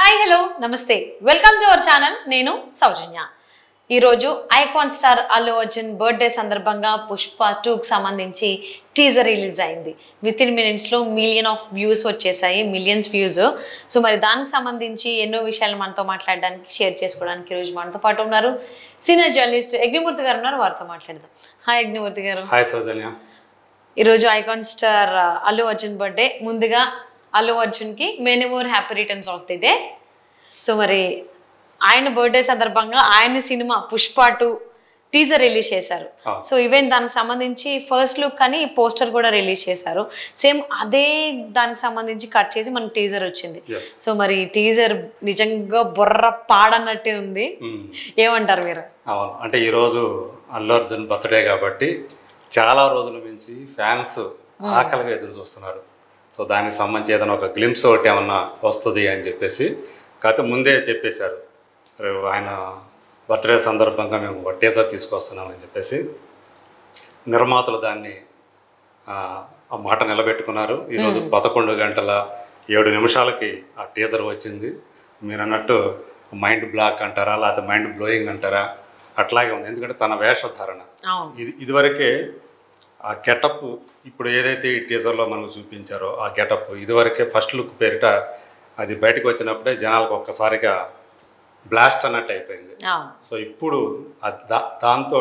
Hi hello నమస్తే welcome to our channel నేను సౌజన్య ఈ రోజు icon star Allu Arjun birthday సందర్భంగా పుష్ప 2 కి సంబంధించి టీజర్ రిలీజ్ అయింది విత్ ఇన్ మినిట్స్ లో మిలియన్ ఆఫ్ వ్యూస్ వచ్చేసాయి మిలియన్స్ వ్యూస్ సో మరి దానికి సంబంధించి ఎన్నో విషయాలు మనతో మాట్లాడడానికి షేర్ చేసుకోవడానికి ఈ రోజు మనతో పాటు ఉన్నారు సీనియర్ జర్నలిస్ట్ యజ్ఞమూర్తి గారు ఉన్నారు వారితో మాట్లాడదాం హాయ్ యజ్ఞమూర్తి గారు హాయ్ సౌజన్య ఈ రోజు icon star Allu Arjun birthday ముందుగా అల్లు అర్జున్ కి many more happy returns of the day so మరి ఆయన బర్త్డే సందర్భంగా ఆయన సినిమా పుష్ప 2 టీజర్ రిలీజ్ చేశారు సో ఈవెన్ దానికి సంబంధించి ఫస్ట్ లుక్ అని పోస్టర్ కూడా రిలీజ్ చేశారు సేమ్ అదే దానికి సంబంధించి కట్ చేసి మనకు టీజర్ వచ్చింది సో మరి టీజర్ నిజంగా బుర్ర పాడన్నట్టే ఉంది ఏమంటారు మీరు అవును అంటే ఈరోజు అల్లు అర్జున్ బర్త్డే కాబట్టి చాలా రోజుల నుంచి ఫ్యాన్స్ ఆకలిగా ఎదురు చూస్తున్నారు సో దానికి సంబంధించి ఏదైనా ఒక గ్లిమ్స్ ఒకటి ఏమన్నా వస్తుంది అని చెప్పేసి కాకపోతే ముందే చెప్పేశారు ఆయన బర్త్డే సందర్భంగా మేము ఒక టీజర్ తీసుకొస్తున్నామని చెప్పేసి నిర్మాతలు దాన్ని ఆ మాట నిలబెట్టుకున్నారు ఈరోజు 11 గంటల 7 నిమిషాలకి ఆ టీజర్ వచ్చింది మీరు అన్నట్టు మైండ్ బ్లాక్ అంటారా లేకపోతే మైండ్ బ్లోయింగ్ అంటారా అట్లాగే ఉంది ఎందుకంటే తన వేషధారణ ఇదివరకే ఆ గెటప్ ఇప్పుడు ఏదైతే ఈ టీజర్లో మనకు చూపించారో ఆ గెటప్ ఇదివరకే ఫస్ట్ లుక్ పేరిట అది బయటకు వచ్చినప్పుడే జనాలకు ఒక్కసారిగా బ్లాస్ట్ అన్నట్టు అయిపోయింది సో ఇప్పుడు దాంతో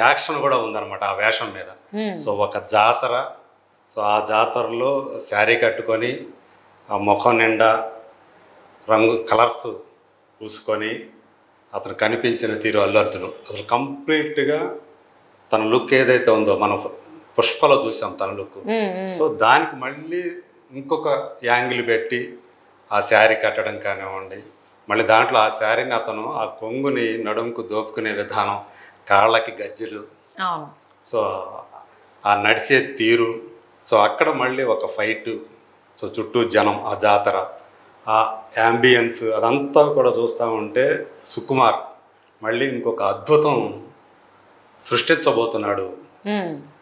యాక్షన్ కూడా ఉందన్నమాట ఆ వేషం మీద సో ఒక జాతర సో ఆ జాతరలో శారీ కట్టుకొని ఆ ముఖం నిండా రంగు కలర్స్ పూసుకొని అతను కనిపించిన తీరు అల్లు అర్జున్ అసలు కంప్లీట్గా తన లుక్ ఏదైతే ఉందో మనం పుష్పలో చూసాం తన లుక్ సో దానికి మళ్ళీ ఇంకొక యాంగిల్ పెట్టి ఆ శారీ కట్టడం కానివ్వండి మళ్ళీ దాంట్లో ఆ శారీని అతను ఆ కొంగుని నడుముకు దోపుకునే విధానం కాళ్ళకి గజ్జెలు సో ఆ నడిచే తీరు సో అక్కడ మళ్ళీ ఒక ఫైట్ సో చుట్టూ జనం ఆ జాతర ఆ యాంబియన్స్ అదంతా కూడా చూస్తూ ఉంటే సుకుమార్ మళ్ళీ ఇంకొక అద్భుతం సృష్టించబోతున్నాడు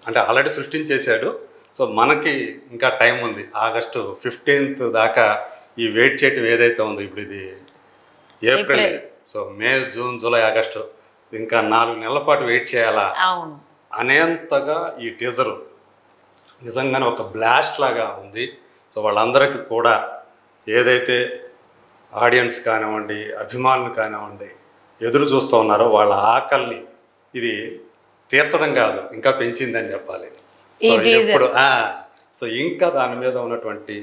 అంటే ఆల్రెడీ సృష్టించేశాడు సో మనకి ఇంకా టైం ఉంది ఆగస్టు 15th దాకా ఈ వెయిట్ చేయటం ఏదైతే ఉందో ఇప్పుడు ఇది April so May June July August ఇంకా 4 నెలల పాటు వెయిట్ చేయాలా అనేంతగా ఈ టీజరు నిజంగానే ఒక బ్లాస్ట్ లాగా ఉంది సో వాళ్ళందరికీ కూడా ఏదైతే ఆడియన్స్ కానివ్వండి అభిమానులు కానివ్వండి ఎదురు చూస్తూ ఉన్నారో వాళ్ళ ఆకలిని ఇది తీర్చడం కాదు ఇంకా పెంచిందని చెప్పాలి సో ఎప్పుడు సో ఇంకా దాని మీద ఉన్నటువంటి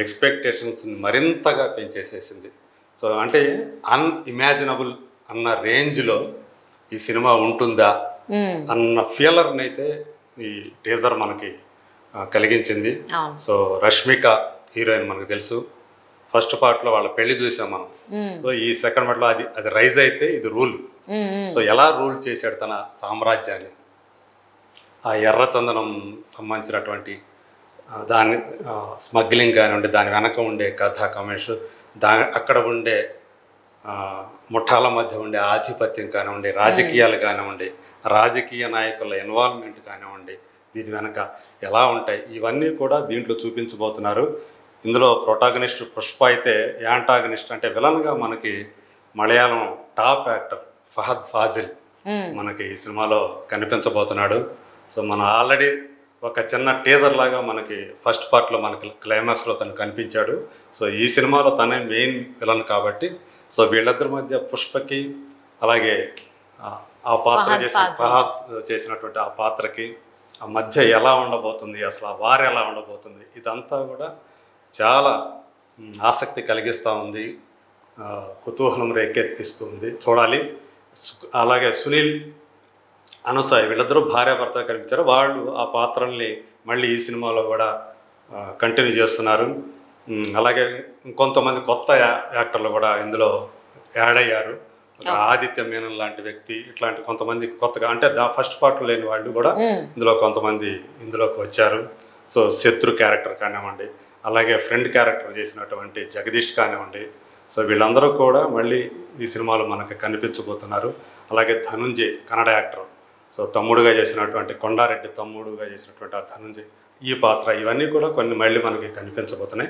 ఎక్స్పెక్టేషన్స్ని మరింతగా పెంచేసేసింది సో అంటే అన్ఇమాజినబుల్ అన్న రేంజ్లో ఈ సినిమా ఉంటుందా అన్న ఫీలర్ని అయితే ఈ టీజర్ మనకి కలిగించింది సో రష్మిక హీరోయిన్ మనకు తెలుసు ఫస్ట్ పార్ట్లో వాళ్ళ పెళ్లి చూసాం మనం సో ఈ సెకండ్ పార్ట్లో అది రైజ్ అయితే ఇది రూల్ సో ఎలా రూల్ చేశాడు తన సామ్రాజ్యాన్ని ఆ ఎర్రచందనం సంబంధించినటువంటి దాని స్మగ్లింగ్ కానివ్వండి దాని వెనక ఉండే కథ కమేష్ అక్కడ ఉండే ముఠాల మధ్య ఉండే ఆధిపత్యం కానివ్వండి రాజకీయాలు కానివ్వండి రాజకీయ నాయకుల ఇన్వాల్వ్మెంట్ కానివ్వండి దీని వెనక ఎలా ఉంటాయి ఇవన్నీ కూడా దీంట్లో చూపించబోతున్నారు ఇందులో ప్రొటాగనిస్ట్ పుష్ప అయితే యాంటాగనిస్ట్ అంటే విలన్గా మనకి మలయాళం టాప్ యాక్టర్ ఫహద్ ఫాజిల్ మనకి ఈ సినిమాలో కనిపించబోతున్నాడు సో మన ఆల్రెడీ ఒక చిన్న టీజర్ లాగా మనకి ఫస్ట్ పార్ట్లో మనకి క్లైమాక్స్లో తను కనిపించాడు సో ఈ సినిమాలో తనే మెయిన్ విలన్ కాబట్టి సో వీళ్ళిద్దరి మధ్య పుష్పకి అలాగే ఆ పాత్ర ఫహద్ చేసినటువంటి ఆ పాత్రకి ఆ మధ్య ఎలా ఉండబోతుంది అసలు ఆ వారు ఎలా ఉండబోతుంది ఇదంతా కూడా చాలా ఆసక్తి కలిగిస్తూ ఉంది కుతూహలం రేకెత్తిస్తుంది చూడాలి అలాగే సునీల్ అనసూయ వీళ్ళిద్దరూ భార్యాభర్తలు కనిపించారు వాళ్ళు ఆ పాత్రల్ని మళ్ళీ ఈ సినిమాలో కూడా కంటిన్యూ చేస్తున్నారు అలాగే ఇంకొంతమంది కొత్త యాక్టర్లు కూడా ఇందులో యాడ్ అయ్యారు ఆదిత్య మేనన్ లాంటి వ్యక్తి ఇట్లాంటి కొంతమంది కొత్తగా అంటే ఫస్ట్ పార్ట్లో లేని వాళ్ళు కూడా ఇందులో కొంతమంది ఇందులోకి వచ్చారు సో శత్రు క్యారెక్టర్ కానివ్వండి అలాగే ఫ్రెండ్ క్యారెక్టర్ చేసినటువంటి జగదీష్ కానివ్వండి సో వీళ్ళందరూ కూడా మళ్ళీ ఈ సినిమాలో మనకు కనిపించబోతున్నారు అలాగే ధనుంజయ్ కన్నడ యాక్టర్ సో తమ్ముడుగా చేసినటువంటి కొండారెడ్డి తమ్ముడుగా చేసినటువంటి ఆ ధనుంజయ్ ఈ పాత్ర ఇవన్నీ కూడా కొన్ని మళ్ళీ మనకి కనిపించబోతున్నాయి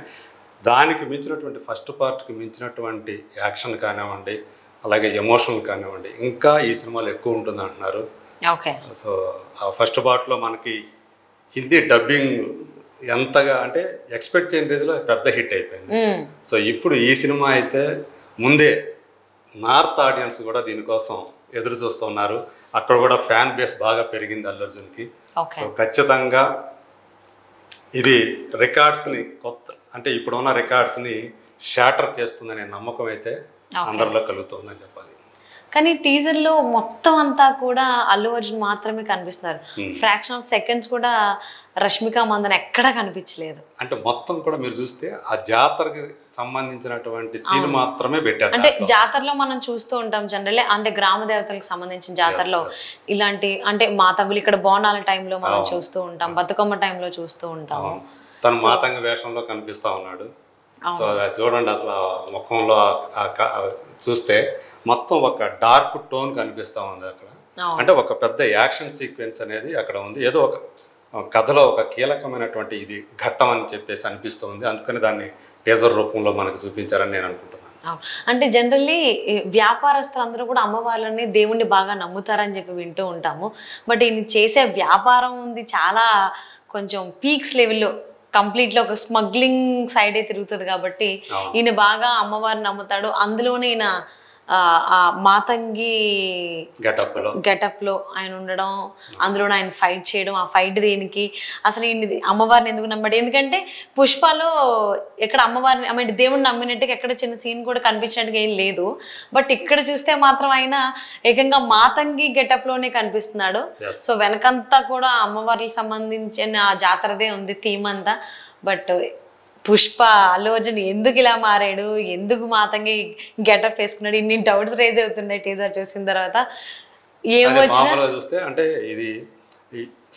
దానికి మించినటువంటి ఫస్ట్ పార్ట్కి మించినటువంటి యాక్షన్ కానివ్వండి, అలాగే ఎమోషనల్ కానివ్వండి, ఇంకా ఈ సినిమాలో ఎక్కువ ఉంటుంది అంటున్నారు. ఓకే. సో ఆ ఫస్ట్ పార్ట్లో మనకి హిందీ డబ్బింగ్ ఎంతగా అంటే ఎక్స్పెక్ట్ చేయని రీతిలో పెద్ద హిట్ అయిపోయింది. సో ఇప్పుడు ఈ సినిమా అయితే ముందే నార్త్ ఆడియన్స్ కూడా దీనికోసం ఎదురు చూస్తున్నారు. అక్కడ కూడా ఫ్యాన్ బేస్ బాగా పెరిగింది అల్లు అర్జున్కి. సో ఖచ్చితంగా ఇది రికార్డ్స్ని కొత్త అంటే ఇప్పుడున్న రికార్డ్స్ని షాటర్ చేస్తుందనే నమ్మకం అయితే అందరిలో కలుగుతుందని చెప్పాలి. కానీ టీజర్లో మొత్తం అంతా కూడా అల్లు అర్జున్ మాత్రమే కనిపిస్తున్నారు. ఫ్రాక్షన్ ఆఫ్ సెకండ్స్ కూడా రష్మిక మందన ఎక్కడా కనిపించలేదు. అంటే మొత్తం కూడా మీరు చూస్తే ఆ జాతరకి సంబంధించినటువంటి సీన్ మాత్రమే పెట్టారు. అంటే జాతరలో మనం చూస్తూ ఉంటాం జనరల్లీ, అంటే గ్రామ దేవతలకు సంబంధించిన జాతరలో ఇలాంటి అంటే మాతంగులు ఇక్కడ బోనాల టైంలో మనం చూస్తూ ఉంటాం, బతుకమ్మ టైంలో చూస్తూ ఉంటాము. తను మాతంగ వేషంలో కనిపిస్తా ఉన్నాడు. సో చూడండి అసలు ముఖంలో చూస్తే మొత్తం ఒక డార్క్ టోన్ కనిపిస్తా ఉంది అక్కడ. అంటే ఒక పెద్ద యాక్షన్ సీక్వెన్స్ అనేది అక్కడ ఉంది. ఏదో ఒక కథలో ఒక కీలకమైనటువంటి ఇది ఘట్టం అని చెప్పేసి అనిపిస్తుంది. అందుకని దాన్ని టీజర్ రూపంలో మనకు చూపించారని నేను అనుకుంటున్నాను. అంటే జనరల్లీ వ్యాపారస్తులు అందరూ కూడా అమ్మవార్లని దేవుణ్ణి బాగా నమ్ముతారని చెప్పి వింటూ ఉంటాము. బట్ ఈయన చేసే వ్యాపారం ఉంది చాలా కొంచెం పీక్స్ లెవెల్లో, కంప్లీట్లో ఒక స్మగ్లింగ్ సైడే తిరుగుతుంది కాబట్టి ఈయన బాగా అమ్మవారిని నమ్ముతాడు. అందులోనే ఈయన ఆ మాతంగి గెటప్ లో ఆయన ఉండడం, అందులో ఆయన ఫైట్ చేయడం, ఆ ఫైట్ దేనికి అసలు ఈయన అమ్మవారిని ఎందుకు నమ్మాడు? ఎందుకంటే పుష్పలో ఎక్కడ అమ్మవారిని ఐ మీన్ దేవుడిని నమ్మినట్టుగా ఎక్కడ చిన్న సీన్ కూడా కనిపించినట్టుగా ఏం లేదు. బట్ ఇక్కడ చూస్తే మాత్రం ఆయన ఏకంగా మాతంగి గెటప్ లోనే కనిపిస్తున్నాడు. సో వెనకంతా కూడా అమ్మవారికి సంబంధించిన జాతరదే ఉంది థీమ్ అంతా. బట్ పుష్ప అల్లు అర్జున్ ఎందుకు ఇలా మారాడు, ఎందుకు మాతంగి గెటప్ వేసుకున్నాడు, ఇన్ని డౌట్స్ రేజ్ అవుతున్నాయి టీజర్ చూసిన తర్వాత. ఏమొచ్చినా చూస్తే అంటే ఇది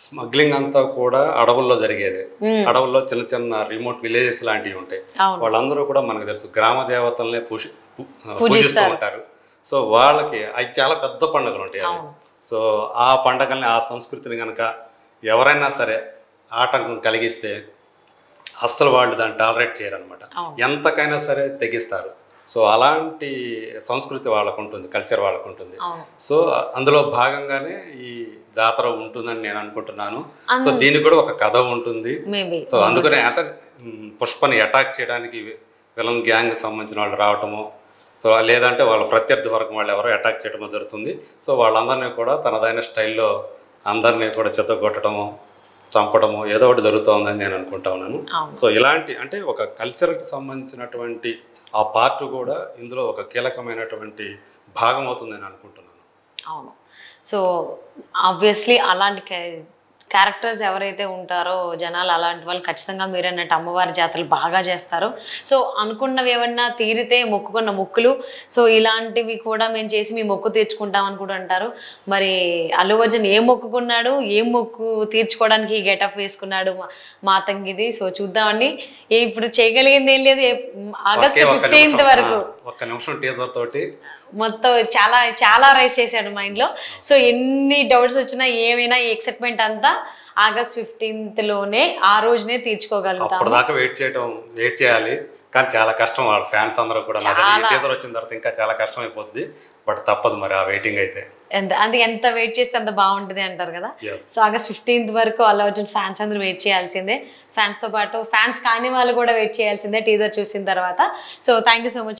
స్మగ్లింగ్ అంతా కూడా అడవుల్లో జరిగేది. అడవుల్లో చిన్న చిన్న రిమోట్ విలేజెస్ లాంటివి ఉంటాయి. వాళ్ళందరూ కూడా మనకు తెలుసు గ్రామ దేవతల్ని పూజిస్తూ ఉంటారు. సో వాళ్ళకి అవి చాలా పెద్ద పండుగలు ఉంటాయి. సో ఆ పండుగల్ని ఆ సంస్కృతిని కనుక ఎవరైనా సరే ఆటంకం కలిగిస్తే అస్సలు వాళ్ళు దాన్ని టాలరేట్ చేయరు అనమాట. ఎంతకైనా సరే తెగిస్తారు. సో అలాంటి సంస్కృతి వాళ్ళకు ఉంటుంది, కల్చర్ వాళ్ళకు ఉంటుంది. సో అందులో భాగంగానే ఈ జాతర ఉంటుందని నేను అనుకుంటున్నాను. సో దీనికి కూడా ఒక కథ ఉంటుంది. సో అందుకనే అంటే పుష్పని అటాక్ చేయడానికి విలన్ గ్యాంగ్ సంబంధించిన వాళ్ళు రావటము, సో లేదంటే వాళ్ళ ప్రత్యర్థి వర్గం వాళ్ళు ఎవరో అటాక్ చేయడమో జరుగుతుంది. సో వాళ్ళందరినీ కూడా తనదైన స్టైల్లో అందరినీ కూడా చెత్తగొట్టడము, చంపడము ఏదో ఒకటి జరుగుతుందని నేను అనుకుంటా ఉన్నాను. సో ఇలాంటి అంటే ఒక కల్చర్కి సంబంధించినటువంటి ఆ పార్ట్ కూడా ఇందులో ఒక కీలకమైనటువంటి భాగం అవుతుంది నేను అనుకుంటున్నాను. అవును. సో ఆబ్వియస్లీ అలాంటి క్యారెక్టర్స్ ఎవరైతే ఉంటారో జనాలు అలాంటి వాళ్ళు ఖచ్చితంగా మీరు అన్నట్టు అమ్మవారి జాతరలు బాగా చేస్తారు. సో అనుకున్నవి ఏమన్నా తీరితే మొక్కుకున్న మొక్కులు, సో ఇలాంటివి కూడా మేము చేసి మీ మొక్కు తీర్చుకుంటామని కూడా అంటారు. మరి అల్లు అర్జున్ ఏం మొక్కుకున్నాడు, ఏం మొక్కు తీర్చుకోవడానికి గెటప్ వేసుకున్నాడు మాతంగిది. సో చూద్దామండి. ఇప్పుడు చేయగలిగింది ఏం లేదు. ఆగస్టు 15th వరకు ఒక్క నిమిషం టీజర్ తోటి మొత్తం చాలా చాలా రైస్ చేశాడు మైండ్లో. సో ఎన్ని డౌట్స్ వచ్చినా ఏమైనా ఈ ఎక్సైట్మెంట్ అంతా ఆగస్ట్ 15th లోనే ఆ రోజునే తీర్చుకోగలుగుతాం. అప్పటిదాకా వెయిట్ చేయాలి. కానీ చాలా కష్టం. వాళ్ళ ఫ్యాన్స్ అందరూ కూడా టీజర్ వచ్చిన తర్వాత ఇంకా చాలా కష్టం అయిపోతుంది. బట్ తప్పదు మరి ఆ వెయిటింగ్ అయితే. ఎంత వెయిట్ చేస్తే అంత బాగుంటుంది అంటారు కదా. సో ఆగస్ట్ 15th వరకు అల్లు అర్జున్ ఫ్యాన్స్ అందరూ వెయిట్ చేయాల్సిందే. ఫ్యాన్స్తో పాటు ఫ్యాన్స్ కాని వాళ్ళు కూడా వెయిట్ చేయాల్సిందే టీజర్ చూసిన తర్వాత. So thank you so much.